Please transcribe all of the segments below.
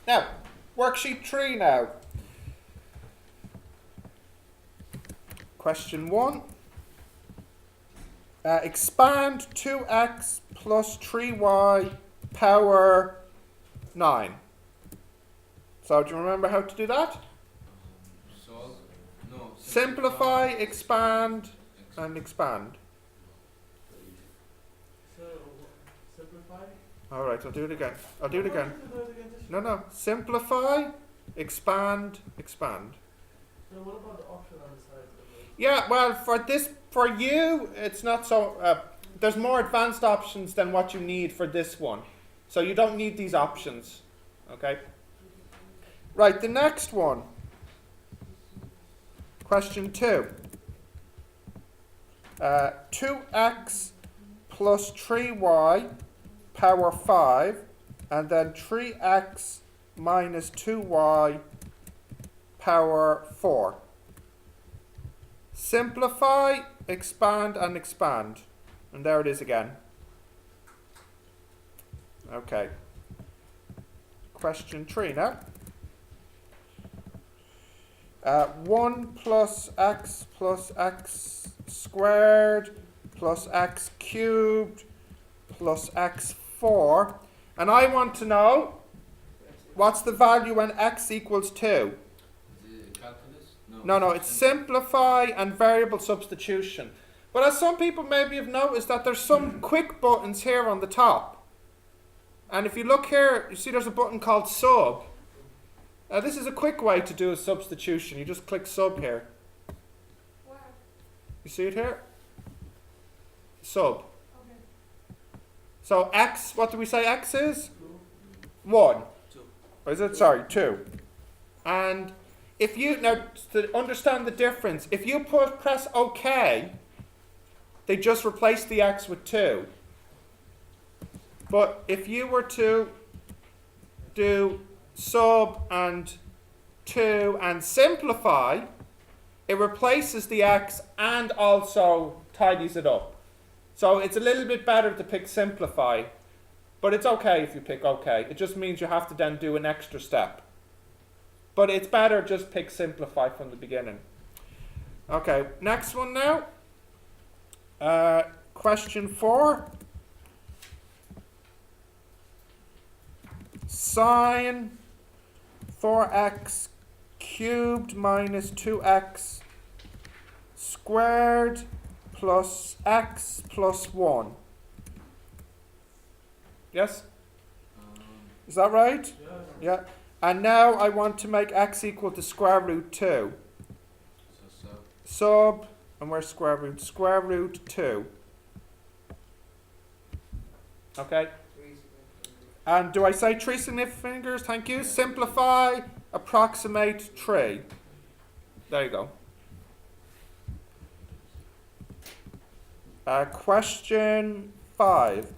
Now, worksheet 3 now. Question 1. Expand 2x plus 3y power 9. So do you remember how to do that? Solve. No. Simplify, expand, and expand. So, simplify? Alright, I'll do it again. I'll do it again. Do it again. No. Simplify, expand, expand. So what about the option on the side of it? Yeah, well, for you, it's not so. There's more advanced options than what you need for this one, so you don't need these options. Okay. Right. The next one. Question 2. 2x plus 3y power 5, and then 3x minus 2y power 4. Simplify, expand, and expand. And there it is again. Okay. Question 3 now. 1 plus x squared plus x cubed plus x4. And I want to know what's the value when x equals 2. Is it calculus? No, it's simplify and variable substitution. But as some people maybe have noticed that there's some quick buttons here on the top. And if you look here, you see there's a button called sub. This is a quick way to do a substitution. You just click sub here. Where? You see it here? Sub. Okay. So x, what do we say x is? 1. 2. Or is it? Sorry, 2. And if you, now to understand the difference, if you press OK, they just replace the x with 2. But if you were to do sub and 2 and simplify, it replaces the x and also tidies it up. So it's a little bit better to pick simplify, but it's okay if you pick OK. It just means you have to then do an extra step. But it's better just pick simplify from the beginning. Okay, next one now. Question 4. Sine 4x cubed minus 2x squared plus x plus 1. Yes? Is that right? Yeah. Yeah. And now I want to make x equal to square root 2. So Sub, and where's square root? Square root 2. Okay? And do I say 3 significant fingers? Thank you. Simplify, approximate 3. There you go. Question 5.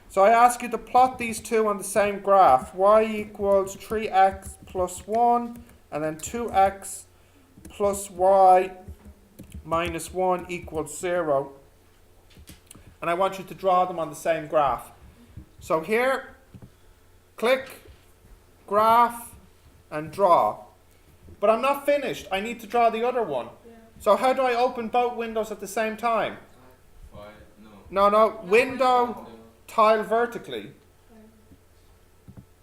So I ask you to plot these two on the same graph. Y equals 3x plus 1, and then 2x plus y minus 1 equals 0. And I want you to draw them on the same graph. So here, click, graph, and draw. But I'm not finished. I need to draw the other one. Yeah. So how do I open both windows at the same time? 5. No. No, window, tile vertically.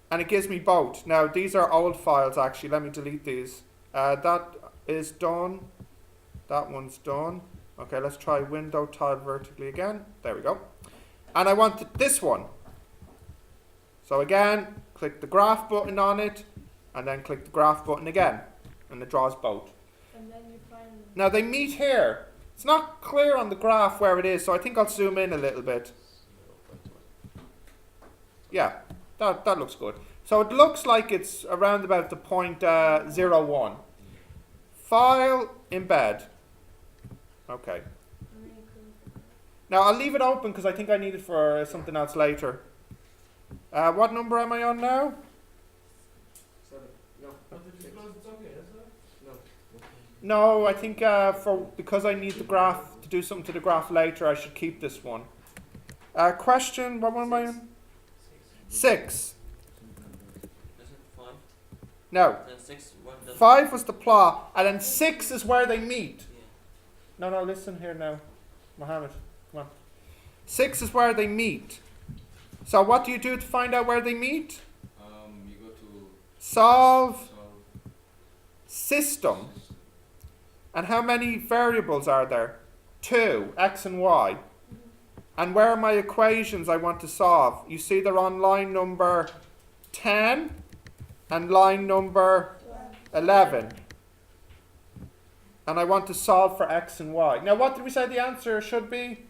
And it gives me both. Now, these are old files, actually. Let me delete these. That is done. That one's done. Okay, let's try window, tile vertically again. There we go. And I want this one. So again, click the graph button on it, and then click the graph button again. And it draws both. And then you find. Now, they meet here. It's not clear on the graph where it is, so I think I'll zoom in a little bit. Yeah, that looks good. So it looks like it's around about the point 0, 1. File, embed. Okay. Now I'll leave it open because I think I need it for something else later. What number am I on now? 7. No. But if you close, it's okay, isn't it? No. No, I think because I need the graph to do something to the graph later, I should keep this one. Question, what one am I on? 6. No. Then 6, 1 doesn't. 5 was the plot, and then 6 is where they meet. Yeah. No, listen here now. Mohammed, come on. 6 is where they meet. So what do you do to find out where they meet? You go to Solve solve system. And how many variables are there? 2, x and y. And where are my equations I want to solve? You see they're on line number 10 and line number 11. And I want to solve for x and y. Now what did we say the answer should be?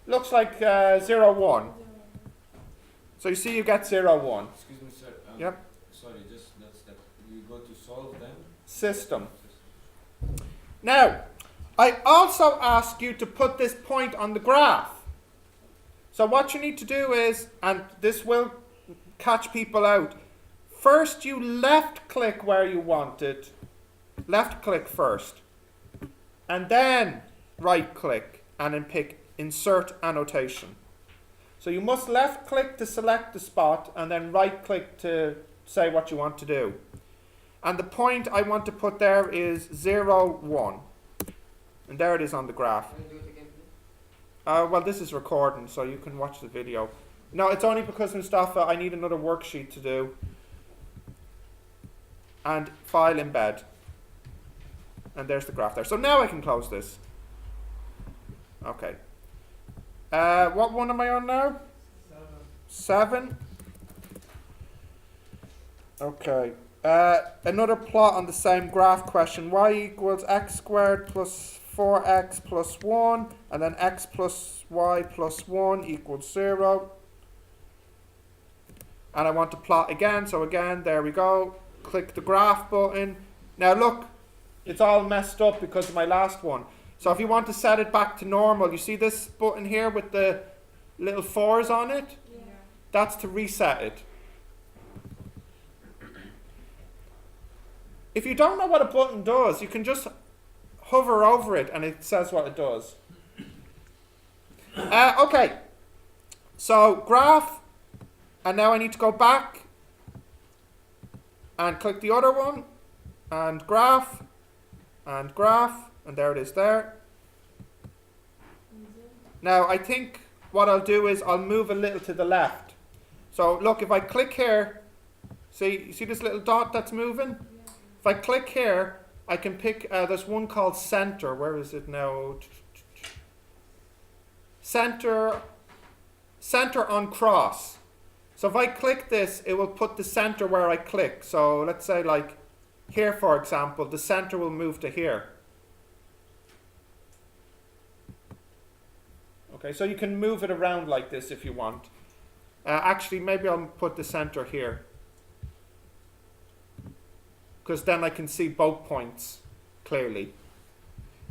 Looks like 0, 1. So you see you get 0, 1. excuse me, sir. Yep. Sorry, just let's step. You go to solve then. System. Now, I also ask you to put this point on the graph. So what you need to do is, and this will catch people out, first you left click where you want it. Left click first. And then right click and then pick insert annotation. So you must left click to select the spot and then right click to say what you want to do. And the point I want to put there is 0, 1. And there it is on the graph. Can you do it again, please? Well, this is recording, so you can watch the video. No, it's only because, Mustafa, I need another worksheet to do. And file embed. And there's the graph there. So now I can close this. Okay. What one am I on now? 7. Okay. Another plot on the same graph question. Y equals x squared plus 4x plus 1, and then x plus y plus 1 equals 0. And I want to plot again, so again, there we go. Click the graph button. Now look, it's all messed up because of my last one. So if you want to set it back to normal, you see this button here with the little 4s on it? Yeah. That's to reset it. If you don't know what a button does, you can just hover over it and it says what it does. Okay, so graph, and now I need to go back and click the other one, and graph, and there it is there. Now I think what I'll do is I'll move a little to the left. So look, if I click here, you see this little dot that's moving? If I click here, I can pick, there's one called center. Where is it now? Center on cross. So if I click this, it will put the center where I click. So let's say like here, for example, the center will move to here. Okay, so you can move it around like this if you want. Actually, maybe I'll put the center here, because then I can see both points clearly.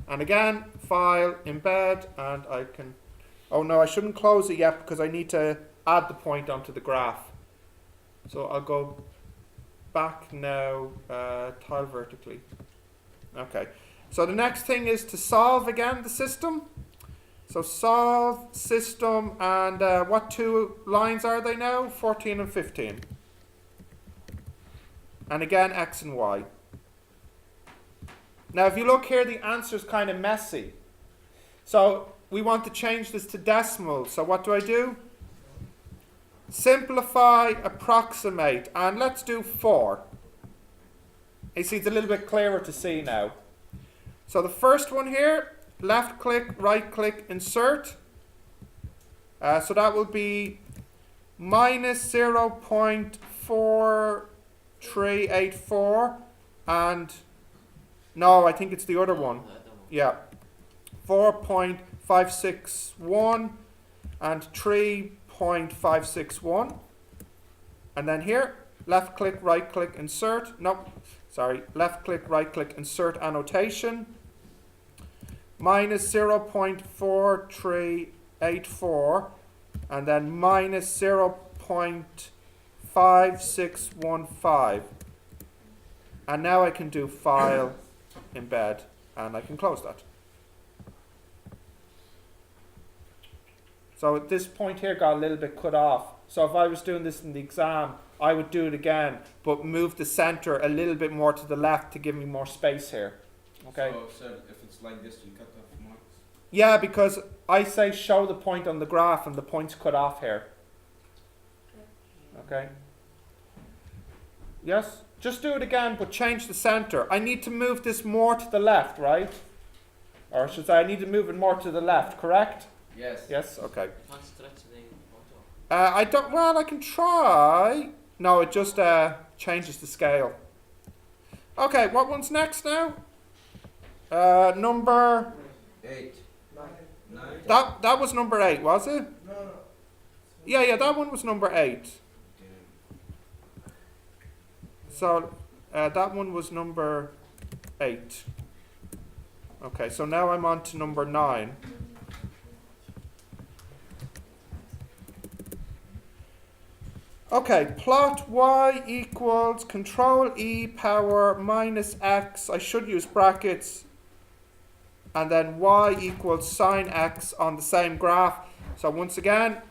And again, file, embed, and I can, oh no, I shouldn't close it yet because I need to add the point onto the graph. So I'll go back now, tile vertically. Okay, so the next thing is to solve again the system. So solve system, and what 2 lines are they now? 14 and 15. And again, x and y. Now, if you look here, the answer is kind of messy. So we want to change this to decimals. So what do? Simplify, approximate, and let's do 4. You see, it's a little bit clearer to see now. So the first one here, left click, right click, insert. So that will be minus 0.4384, and no, I think it's the other one. Yeah, 4.561 and 3.561, and then here left click, right click, insert. No, sorry, left click, right click, insert annotation. Minus 0.4384, and then minus 0.5615. And now I can do file, embed, and I can close that. So this point here got a little bit cut off. So if I was doing this in the exam, I would do it again, but move the center a little bit more to the left to give me more space here. Okay? So, sir, if it's like this, you cut off marks. Yeah, because I say show the point on the graph and the point's cut off here. Okay? Yes? Just do it again, but change the center. I need to move this more to the left, right? Or I should say, I need to move it more to the left, correct? Yes. Yes? Okay. Can't stretch the photo. I don't, well, I can try. No, it just changes the scale. Okay, what one's next now? Number, 8. 9. that was number 8, was it? No. Yeah, that one was number 8. So, that one was number 8. Okay, so now I'm on to number 9. Okay, plot y equals control e power minus x. I should use brackets. And then y equals sine x on the same graph. So once again,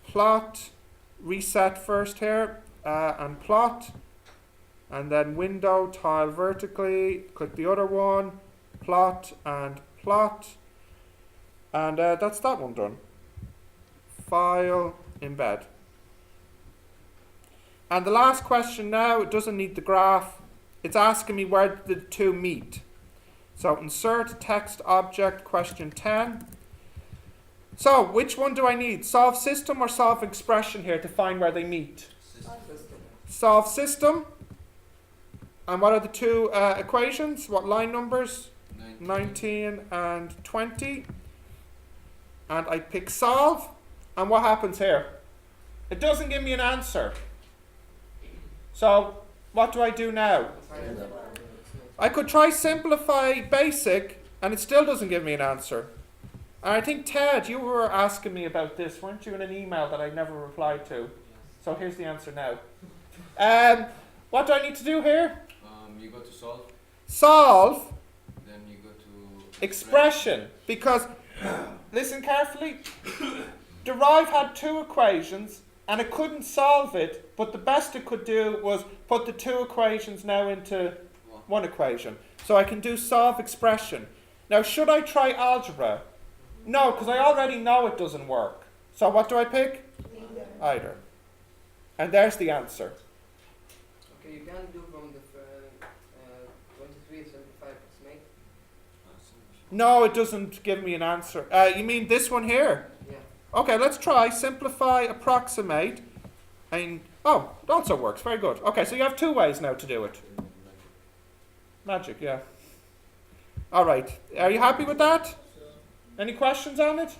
plot, reset first here, and plot. And then window, tile vertically, click the other one, plot and plot. And that's that one done. File, embed. And the last question now, it doesn't need the graph. It's asking me where the two meet. So insert text object question 10. So which one do I need? Solve system or solve expression here to find where they meet? Solve system. And what are the two equations? What line numbers? 19 and 20. And I pick solve. And what happens here? It doesn't give me an answer. So what do I do now? I could try simplify basic and it still doesn't give me an answer. And I think Ted, you were asking me about this, weren't you, in an email that I never replied to? So here's the answer now. What do I need to do here? You go to solve, Solve then you go to expression. Because, listen carefully, Derive had two equations and it couldn't solve it, but the best it could do was put the two equations now into one equation. So I can do solve expression. Now should I try algebra? No, because I already know it doesn't work. So what do I pick? Either. And there's the answer. Okay, you can do from the 23 to 75 mate. No, it doesn't give me an answer. You mean this one here? Yeah. Okay, let's try simplify, approximate, and oh, it also works. Very good. Okay, so you have two ways now to do it. Magic, yeah. All right. Are you happy with that? Any questions on it?